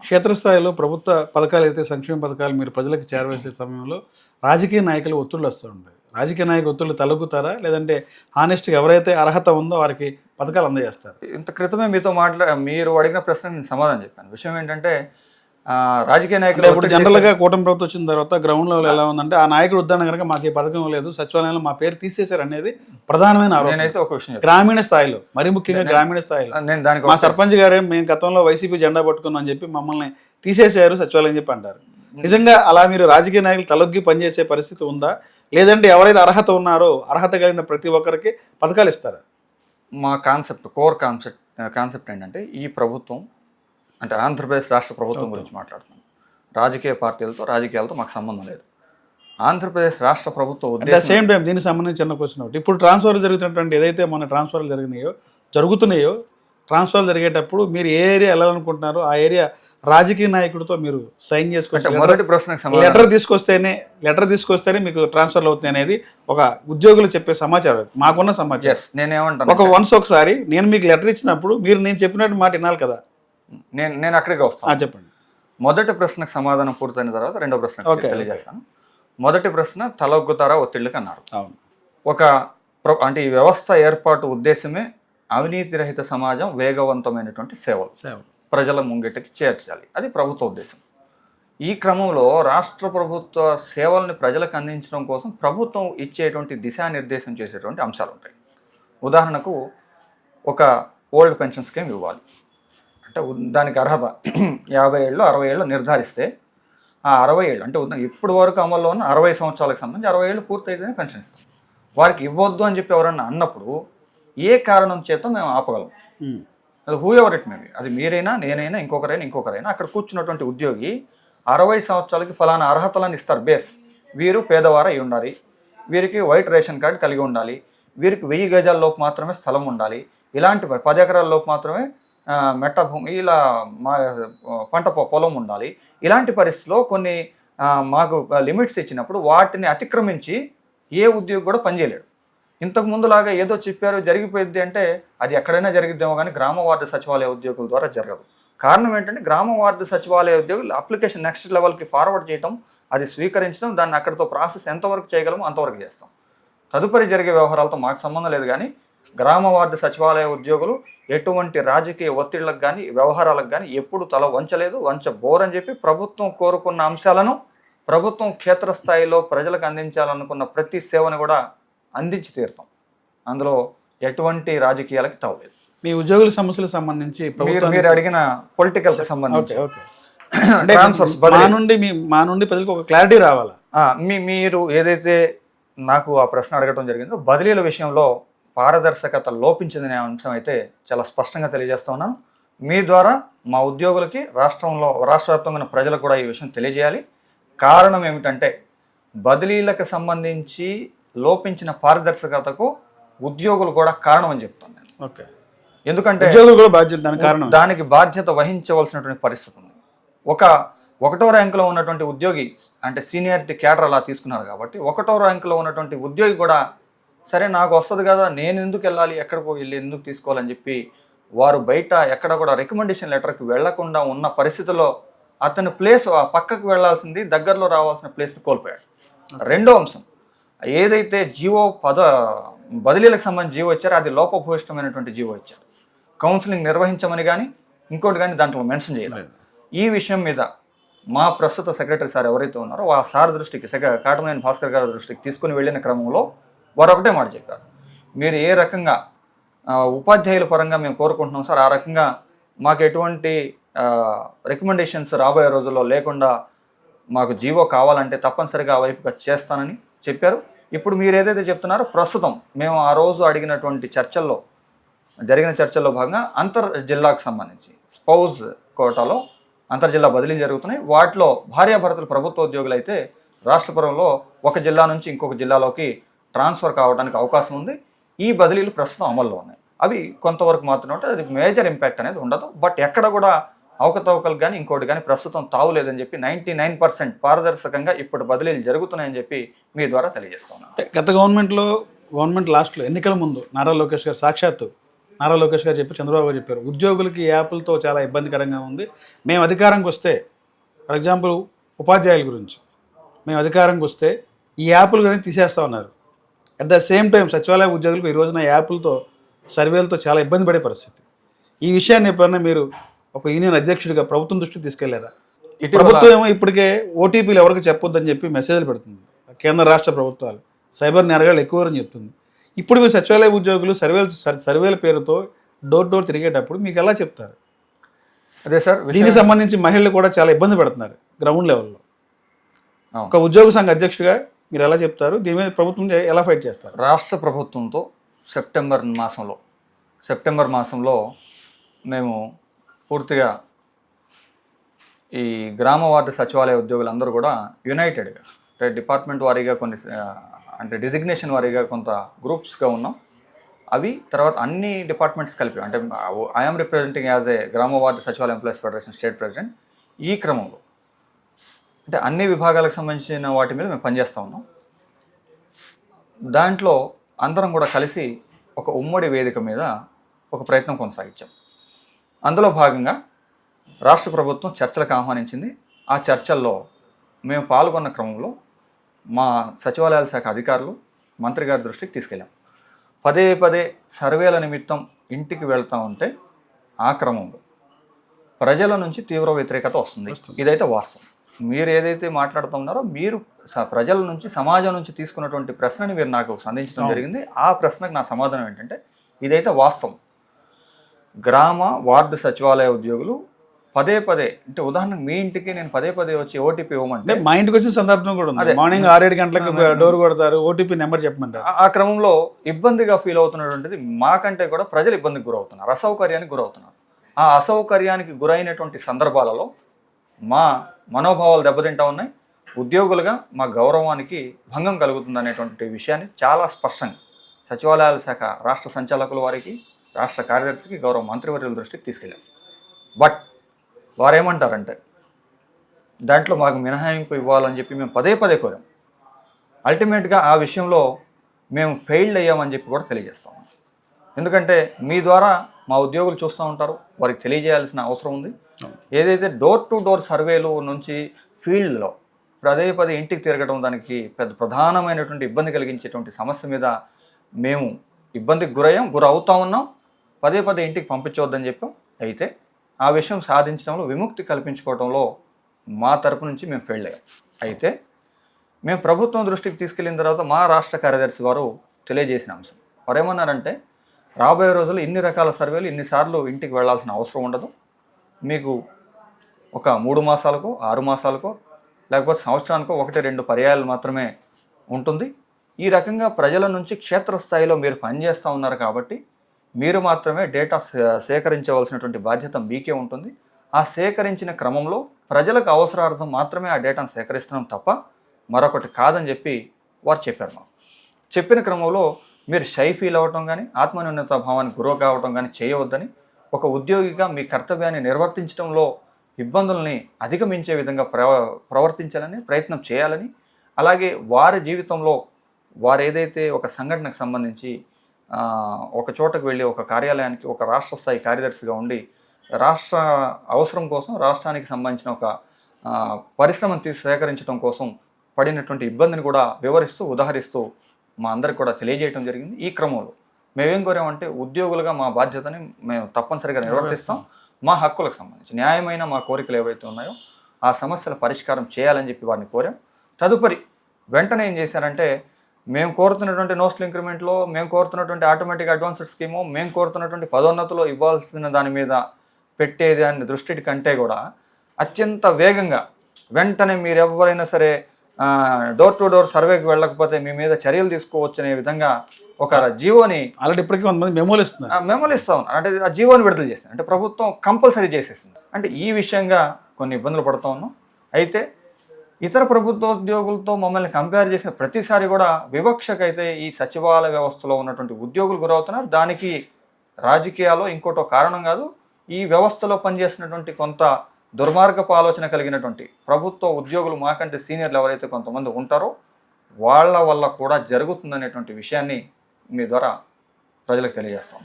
క్షేత్రస్థాయిలో ప్రభుత్వ పథకాలు అయితే సంక్షేమ పథకాలు మీరు ప్రజలకు చేరవేసే సమయంలో రాజకీయ నాయకులు ఒత్తిళ్ళు వస్తూ ఉంటాయి. రాజకీయ నాయకులు ఒత్తిళ్ళు తలగుతారా? లేదంటే హానెస్ట్‌గా ఎవరైతే అర్హత ఉందో వారికి పథకాలు అందజేస్తారు? ఇంత క్రితమే మీతో మీరు అడిగిన ప్రశ్నకు నేను సమాధానం చెప్పాను. విషయం ఏంటంటే రాజకీయ నాయకులు ఇప్పుడు జనరల్‌గా కూటమి ప్రభుత్వం వచ్చిన తర్వాత గ్రౌండ్ లెవెల్ ఎలా ఉందంటే ఆ నాయకుడు ఉద్దాన కనుక మాకు ఈ పథకం లేదు, సచివాలయంలో మా పేరు తీసేశారు అనేది ప్రధానమైన ఆరోపణ. నేనైతే ఒక విషయం గ్రామీణ స్థాయిలో, మరి ముఖ్యంగా గ్రామీణ స్థాయిలో నేను దానికి మా సర్పంచ్ గారే మేము గతంలో వైసీపీ జెండా పట్టుకున్నాం అని చెప్పి మమ్మల్ని తీసేశారు సచివాలయం చెప్పి అంటారు. నిజంగా అలా మీరు రాజకీయ నాయకులు తలొగ్గి పనిచేసే పరిస్థితి ఉందా? లేదంటే ఎవరైతే అర్హత ఉన్నారో అర్హత కలిగిన ప్రతి ఒక్కరికి పథకాలు ఇస్తారా? మా కోర్ కాన్సెప్ట్ ఏంటంటే ఈ ప్రభుత్వం అంటే ఆంధ్రప్రదేశ్ రాష్ట్ర ప్రభుత్వం గురించి మాట్లాడుతున్నాం. రాజకీయ రాజకీయాలతో మాకు సంబంధం లేదు. ఆంధ్రప్రదేశ్ రాష్ట్ర ప్రభుత్వం ఉద్దేశం సేమ్ టైం దీనికి సంబంధించి చిన్న క్వశ్చన్ ఒకటి. ఇప్పుడు ట్రాన్స్ఫర్లు జరుగుతున్నటువంటి ఏదైతే మొన్న ట్రాన్స్ఫర్లు జరుగుతున్నాయో ట్రాన్స్ఫర్లు జరిగేటప్పుడు మీరు ఏ ఏరియా వెళ్ళాలనుకుంటున్నారో ఆ ఏరియా రాజకీయ నాయకుడితో మీరు సైన్ చేసుకుంటే మొదటి ప్రశ్నకు లెటర్ తీసుకొస్తేనే మీకు ట్రాన్స్ఫర్లు అవుతాయి అనేది ఒక ఉద్యోగులు చెప్పే సమాచారం, మాకున్న సమాచారం. నేనేమంటాను, ఒకసారి నేను మీకు లెటర్ ఇచ్చినప్పుడు మీరు నేను చెప్పినట్టు మాట వినాలి కదా. నేను అక్కడికి వస్తాను. చెప్పండి. మొదటి ప్రశ్నకు సమాధానం పూర్తయిన తర్వాత రెండో ప్రశ్న తెలియజేస్తాను. మొదటి ప్రశ్న తలొగ్గుతారా ఒత్తిళ్ళకి అన్నారు. అంటే ఈ వ్యవస్థ ఏర్పాటు ఉద్దేశమే అవినీతి రహిత సమాజం, వేగవంతమైనటువంటి సేవలు ప్రజల ముంగిటికి చేర్చాలి. అది ప్రభుత్వ ఉద్దేశం. ఈ క్రమంలో రాష్ట్ర ప్రభుత్వ సేవల్ని ప్రజలకు అందించడం కోసం ప్రభుత్వం ఇచ్చేటువంటి దిశానిర్దేశం చేసేటువంటి అంశాలు ఉంటాయి. ఉదాహరణకు ఒక ఓల్డ్ పెన్షన్ స్కీమ్ ఇవ్వాలి అంటే దానికి అర్హత 50 ఏళ్ళు 60 ఏళ్ళు నిర్ధారిస్తే ఆ 60 ఏళ్ళు అంటే ఇప్పుడు వరకు అమల్లో ఉన్న 60 సంవత్సరాలకు సంబంధించి 60 ఏళ్ళు పూర్తయితేనే పెన్షన్ ఇస్తాం. వారికి ఇవ్వద్దు అని చెప్పి ఎవరన్నా అన్నప్పుడు ఏ కారణం చేత మేము ఆపగలం? అది హూ ఎవర్ ఇట్ మేబీ, అది మీరైనా నేనైనా ఇంకొకరైనా అక్కడ కూర్చున్నటువంటి ఉద్యోగి 60 సంవత్సరాలకి ఫలానా అర్హతలను ఇస్తారు. బేస్ వీరు పేదవారు అయి ఉండాలి, వీరికి వైట్ రేషన్ కార్డు కలిగి ఉండాలి, వీరికి 1000 గజాల్లోపు మాత్రమే స్థలం ఉండాలి, ఇలాంటి 10 ఎకరాల్లోపు మాత్రమే మెట్ట భూమి, ఇలా మా పంట పొలం ఉండాలి. ఇలాంటి పరిస్థితిలో కొన్ని మాకు లిమిట్స్ ఇచ్చినప్పుడు వాటిని అతిక్రమించి ఏ ఉద్యోగి కూడా పనిచేయలేడు. ఇంతకు ముందులాగా ఏదో చెప్పారు జరిగిపోయింది అంటే అది ఎక్కడైనా జరిగిద్దేమో కానీ గ్రామ వార్డు సచివాలయ ఉద్యోగుల ద్వారా జరగదు. కారణం ఏంటంటే గ్రామ వార్డు సచివాలయ ఉద్యోగులు అప్లికేషన్ నెక్స్ట్ లెవెల్కి ఫార్వర్డ్ చేయడం, అది స్వీకరించడం, దాన్ని అక్కడితో ప్రాసెస్ ఎంతవరకు చేయగలమో అంతవరకు చేస్తాం. తదుపరి జరిగే వ్యవహారాలతో మాకు సంబంధం లేదు. కానీ గ్రామ వార్డు సచివాలయ ఉద్యోగులు ఎటువంటి రాజకీయ ఒత్తిళ్లకు కానీ వ్యవహారాలకు కానీ ఎప్పుడు తల వంచబోరని చెప్పి ప్రభుత్వం కోరుకున్న అంశాలను ప్రభుత్వం క్షేత్రస్థాయిలో ప్రజలకు అందించాలనుకున్న ప్రతి సేవను కూడా అందించి తీరుతాం. అందులో ఎటువంటి రాజకీయాలకి తావులేదు. మీ ఉద్యోగుల సమస్యలకు సంబంధించి మీరు అడిగిన పొలిటికల్ సంబంధించి మా నుండి ప్రజలకు ఒక క్లారిటీ రావాలా? మీరు ఏదైతే నాకు ఆ ప్రశ్న అడగడం జరిగిందో బదిలీల విషయంలో పారదర్శకత లోపించిందనే అంశం అయితే చాలా స్పష్టంగా తెలియజేస్తా ఉన్నాను. మీ ద్వారా మా ఉద్యోగులకి రాష్ట్ర వ్యాప్తంగా ఉన్న ప్రజలకు కూడా ఈ విషయం తెలియజేయాలి. కారణం ఏమిటంటే బదిలీలకు సంబంధించి లోపించిన పారదర్శకతకు ఉద్యోగులు కూడా కారణం అని చెప్తాను నేను. ఎందుకంటే దానికి బాధ్యత వహించవలసినటువంటి పరిస్థితి ఉంది. ఒకటో ర్యాంకులో ఉన్నటువంటి ఉద్యోగి అంటే సీనియారిటీ క్యాడర్ అలా తీసుకున్నారు కాబట్టి ఒకటో ర్యాంకులో ఉన్నటువంటి ఉద్యోగి కూడా సరే నాకు వస్తుంది కదా, నేను ఎందుకు వెళ్ళాలి, ఎక్కడికో వెళ్ళి ఎందుకు తీసుకోవాలని చెప్పి వారు బయట ఎక్కడ కూడా రికమెండేషన్ లెటర్కి వెళ్లకుండా ఉన్న పరిస్థితుల్లో అతని ప్లేస్ ఆ పక్కకు వెళ్లాల్సింది దగ్గరలో రావాల్సిన ప్లేస్ని కోల్పోయాడు. రెండో అంశం ఏదైతే బదిలీలకు సంబంధించి జీవో ఇచ్చారో అది లోపభూయిష్టమైనటువంటి జీవో ఇచ్చారు. కౌన్సిలింగ్ నిర్వహించమని కానీ ఇంకోటి కానీ దాంట్లో మెన్షన్ చేయలేదు. ఈ విషయం మీద మా ప్రస్తుత సెక్రటరీ సార్ ఎవరైతే ఉన్నారో ఆ సార్ దృష్టికి కాటమనేని భాస్కర్ గారి దృష్టికి తీసుకుని వెళ్ళిన క్రమంలో వారు ఒకటే మాట చెప్పారు, మీరు ఏ రకంగా ఉపాధ్యాయుల పరంగా మేము కోరుకుంటున్నాం సార్, ఆ రకంగా మాకు ఎటువంటి రికమెండేషన్స్ రాబోయే రోజుల్లో లేకుండా మాకు జీవో కావాలంటే తప్పనిసరిగా ఆ వైపుగా చేస్తానని చెప్పారు. ఇప్పుడు మీరు ఏదైతే చెప్తున్నారో ప్రస్తుతం మేము ఆ రోజు అడిగినటువంటి జరిగిన చర్చల్లో భాగంగా జిల్లాకు సంబంధించి స్పౌజ్ కోటాలో అంతర్జిల్లా బదిలీలు జరుగుతున్నాయి. వాటిలో భార్యాభర్తలు ప్రభుత్వ ఉద్యోగులు అయితే రాష్ట్రపురంలో ఒక జిల్లా నుంచి ఇంకొక జిల్లాలోకి ట్రాన్స్ఫర్ కావడానికి అవకాశం ఉంది. ఈ బదిలీలు ప్రస్తుతం అమల్లో ఉన్నాయి. అవి కొంతవరకు మాత్రమే ఉంటాయి, అది మేజర్ ఇంపాక్ట్ అనేది ఉండదు. బట్ ఎక్కడ కూడా అవకతవకలు కానీ ఇంకోటి కానీ ప్రస్తుతం తావులేదని చెప్పి 99% పారదర్శకంగా ఇప్పుడు బదిలీలు జరుగుతున్నాయని చెప్పి మీ ద్వారా తెలియజేస్తున్నాను. గత గవర్నమెంట్ లాస్ట్లో ఎన్నికల ముందు నారా లోకేష్ గారు సాక్షాత్తు నారా లోకేష్ గారు చెప్పి చంద్రబాబు గారు చెప్పారు, ఉద్యోగులకి ఈ యాప్లతో చాలా ఇబ్బందికరంగా ఉంది. మేము అధికారంకి వస్తే, ఫర్ ఎగ్జాంపుల్ ఉపాధ్యాయుల గురించి, మేము అధికారంకి వస్తే ఈ యాప్లు కానీ తీసేస్తా ఉన్నారు. అట్ ద సేమ్ టైం సచివాలయ ఉద్యోగులకు ఈ రోజున యాప్లతో సర్వేలతో చాలా ఇబ్బంది పడే పరిస్థితి. ఈ విషయాన్ని ఎప్పుడన్నా మీరు ఒక యూనియన్ అధ్యక్షుడిగా ప్రభుత్వం దృష్టికి తీసుకెళ్లారా? ప్రభుత్వం ఏమో ఇప్పటికే ఓటీపీలు ఎవరికి చెప్పొద్దని చెప్పి మెసేజ్లు పెడుతుంది. కేంద్ర రాష్ట్ర ప్రభుత్వాలు సైబర్ నేరగాళ్ళు ఎక్కువని చెప్తుంది. ఇప్పుడు మీరు సచివాలయ ఉద్యోగులు సర్వేల పేరుతో డోర్ డోర్ తిరిగేటప్పుడు మీకు ఎలా చెప్తారు? అదే సార్, దీనికి సంబంధించి మహిళలు కూడా చాలా ఇబ్బంది పడుతున్నారు గ్రౌండ్ లెవెల్లో. ఒక ఉద్యోగ సంఘ అధ్యక్షుడిగా మీరు ఎలా చెప్తారు? దీని మీద ప్రభుత్వం ఎలా ఫైట్ చేస్తారు? రాష్ట్ర ప్రభుత్వంతో సెప్టెంబర్ మాసంలో మేము పూర్తిగా ఈ గ్రామ వార్డు సచివాలయ ఉద్యోగులందరూ కూడా యునైటెడ్గా, అంటే డిపార్ట్మెంట్ వారీగా కొన్ని అంటే డిజిగ్నేషన్ వారీగా కొంత గ్రూప్స్గా ఉన్నాం. అవి తర్వాత అన్ని డిపార్ట్మెంట్స్ కలిపి, అంటే ఐఎమ్ రిప్రజెంటింగ్ యాజ్ ఏ గ్రామ వార్డు సచివాలయ ఎంప్లాయీస్ ఫెడరేషన్ స్టేట్ ప్రెసిడెంట్. ఈ క్రమంలో అంటే అన్ని విభాగాలకు సంబంధించిన వాటి మీద మేము పనిచేస్తూ ఉన్నాం. దాంట్లో అందరం కూడా కలిసి ఒక ఉమ్మడి వేదిక మీద ఒక ప్రయత్నం కొనసాగించాం. అందులో భాగంగా రాష్ట్ర ప్రభుత్వం చర్చలకు ఆహ్వానించింది. ఆ చర్చల్లో మేము పాల్గొన్న క్రమంలో మా సచివాలయాల శాఖ అధికారులు మంత్రి గారి దృష్టికి తీసుకెళ్ళాం. పదే సర్వేల నిమిత్తం ఇంటికి వెళ్తూ ఉంటే ఆ క్రమంలో ప్రజల నుంచి తీవ్ర వ్యతిరేకత వస్తుంది. ఇదైతే వాస్తవం. మీరు ఏదైతే మాట్లాడుతున్నారో, మీరు ప్రజల నుంచి, సమాజం నుంచి తీసుకున్నటువంటి ప్రశ్నని మీరు నాకు సంధించడం జరిగింది. ఆ ప్రశ్నకు నా సమాధానం ఏంటంటే, ఇదైతే వాస్తవం. గ్రామ వార్డు సచివాలయ ఉద్యోగులు పదే అంటే ఉదాహరణకు మీ ఇంటికి నేను పదే వచ్చి ఓటీపీ ఇవ్వమంటే, మా ఇంటికి వచ్చిన సందర్భం కూడా ఉంది. మార్నింగ్ 6-7 గంటలకు డోర్ కొడతారు, ఓటీపీ నెంబర్ చెప్పమంటారు. ఆ క్రమంలో ఇబ్బందిగా ఫీల్ అవుతున్నటువంటిది మాకంటే కూడా ప్రజలు ఇబ్బందికి గురవుతున్నారు, అసౌకర్యానికి గురవుతున్నారు. ఆ అసౌకర్యానికి గురైనటువంటి సందర్భాలలో మా మనోభావాలు దెబ్బతింటా ఉన్నాయి. ఉద్యోగులుగా మా గౌరవానికి భంగం కలుగుతుంది అనేటువంటి విషయాన్ని చాలా స్పష్టంగా సచివాలయాల శాఖ రాష్ట్ర సంచాలకుల వారికి, రాష్ట్ర కార్యదర్శికి, గౌరవ మంత్రివర్యుల దృష్టికి తీసుకెళ్ళాం. బట్ వారేమంటారంటే, దాంట్లో మాకు మినహాయింపు ఇవ్వాలని చెప్పి మేము పదే కోరాం. అల్టిమేట్గా ఆ విషయంలో మేము ఫెయిల్డ్ అయ్యామని చెప్పి కూడా తెలియజేస్తాం. ఎందుకంటే మీ ద్వారా మా ఉద్యోగులు చూస్తూ ఉంటారు, వారికి తెలియజేయాల్సిన అవసరం ఉంది. ఏదైతే డోర్ టు డోర్ సర్వేలు నుంచి ఫీల్డ్లో పదే ఇంటికి తిరగడం, దానికి ప్రధానమైనటువంటి ఇబ్బంది కలిగించేటువంటి సమస్య మీద మేము ఇబ్బందికి గురవుతా ఉన్నాం. పదే ఇంటికి పంపించవద్దని చెప్పాం. అయితే ఆ విషయం సాధించడంలో, విముక్తి కల్పించుకోవడంలో మా తరపు నుంచి మేము ఫెయిల్ అయ్యాం. అయితే మేము ప్రభుత్వం దృష్టికి తీసుకెళ్ళిన తర్వాత మా రాష్ట్ర కార్యదర్శి వారు తెలియజేసిన అంశం, వారు ఏమన్నారంటే, రాబోయే రోజుల్లో ఇన్ని రకాల సర్వేలు ఇన్నిసార్లు ఇంటికి వెళ్లాల్సిన అవసరం ఉండదు. మీకు ఒక 3 మాసాలకో 6 మాసాలకో లేకపోతే సంవత్సరానికో 1-2 పర్యాయాలు మాత్రమే ఉంటుంది. ఈ రకంగా ప్రజల నుంచి క్షేత్రస్థాయిలో మీరు పనిచేస్తూ ఉన్నారు కాబట్టి మీరు మాత్రమే డేటా సేకరించవలసినటువంటి బాధ్యత మీకే ఉంటుంది. ఆ సేకరించిన క్రమంలో ప్రజలకు అవసరార్థం మాత్రమే ఆ డేటాను సేకరిస్తున్నాం తప్ప మరొకటి కాదని చెప్పి వారు చెప్పారు. మాకు చెప్పిన క్రమంలో మీరు షై ఫీల్ అవ్వటం కానీ, ఆత్మన్యూనత భావానికి గురవ కావటం కానీ చేయవద్దని, ఒక ఉద్యోగిగా మీ కర్తవ్యాన్ని నిర్వర్తించడంలో ఇబ్బందుల్ని అధిగమించే విధంగా ప్రవర్తించాలని ప్రయత్నం చేయాలని, అలాగే వారి జీవితంలో వారు ఏదైతే ఒక సంఘటనకు సంబంధించి ఒక చోటకు వెళ్ళి ఒక కార్యాలయానికి ఒక రాష్ట్ర స్థాయి కార్యదర్శిగా ఉండి రాష్ట్ర అవసరం కోసం, రాష్ట్రానికి సంబంధించిన ఒక పరిశ్రమను సేకరించడం కోసం పడినటువంటి ఇబ్బందిని కూడా వివరిస్తూ, ఉదాహరిస్తూ మా అందరికి కూడా తెలియజేయడం జరిగింది. ఈ క్రమంలో మేమేం కోరామంటే, ఉద్యోగులుగా మా బాధ్యతని మేము తప్పనిసరిగా నిర్వర్తిస్తాం. మా హక్కులకు సంబంధించి న్యాయమైన మా కోరికలు ఏవైతే ఉన్నాయో ఆ సమస్యల పరిష్కారం చేయాలని చెప్పి వారిని కోరాం. తదుపరి వెంటనే ఏం చేశారంటే, మేము కోరుతున్నటువంటి నోస్టల్ ఇంక్రిమెంట్లో, మేము కోరుతున్నటువంటి ఆటోమేటిక్ అడ్వాన్స్డ్ స్కీము, మేము కోరుతున్నటువంటి పదోన్నతిలో ఇవ్వాల్సిన దాని మీద పెట్టేదాన్ని దృష్టి కంటే కూడా అత్యంత వేగంగా వెంటనే మీరు ఎవరైనా సరే డోర్ టు డోర్ సర్వేకి వెళ్ళకపోతే మీ మీద చర్యలు తీసుకోవచ్చు అనే విధంగా ఒక జీవోని ఆల్రెడీ ఇప్పటికీ కొంతమంది మెమోలు ఇస్తూ ఉన్నారు. అంటే ఆ జీవోని విడుదల చేస్తుంది, అంటే ప్రభుత్వం కంపల్సరీ చేసేసింది. అంటే ఈ విషయంగా కొన్ని ఇబ్బందులు పడుతూ ఉన్నాం. అయితే ఇతర ప్రభుత్వోద్యోగులతో మమ్మల్ని కంపేర్ చేసిన ప్రతిసారి కూడా వివక్షకైతే ఈ సచివాలయ వ్యవస్థలో ఉన్నటువంటి ఉద్యోగులు గురవుతున్నారు. దానికి రాజకీయాల్లో ఇంకోటో కారణం కాదు, ఈ వ్యవస్థలో పనిచేసినటువంటి కొంత దుర్మార్గపు ఆలోచన కలిగినటువంటి ప్రభుత్వ ఉద్యోగులు, మాకంటే సీనియర్లు ఎవరైతే కొంతమంది ఉంటారో వాళ్ళ వల్ల కూడా జరుగుతుందనేటువంటి విషయాన్ని మీ ద్వారా ప్రజలకు తెలియజేస్తున్నాను.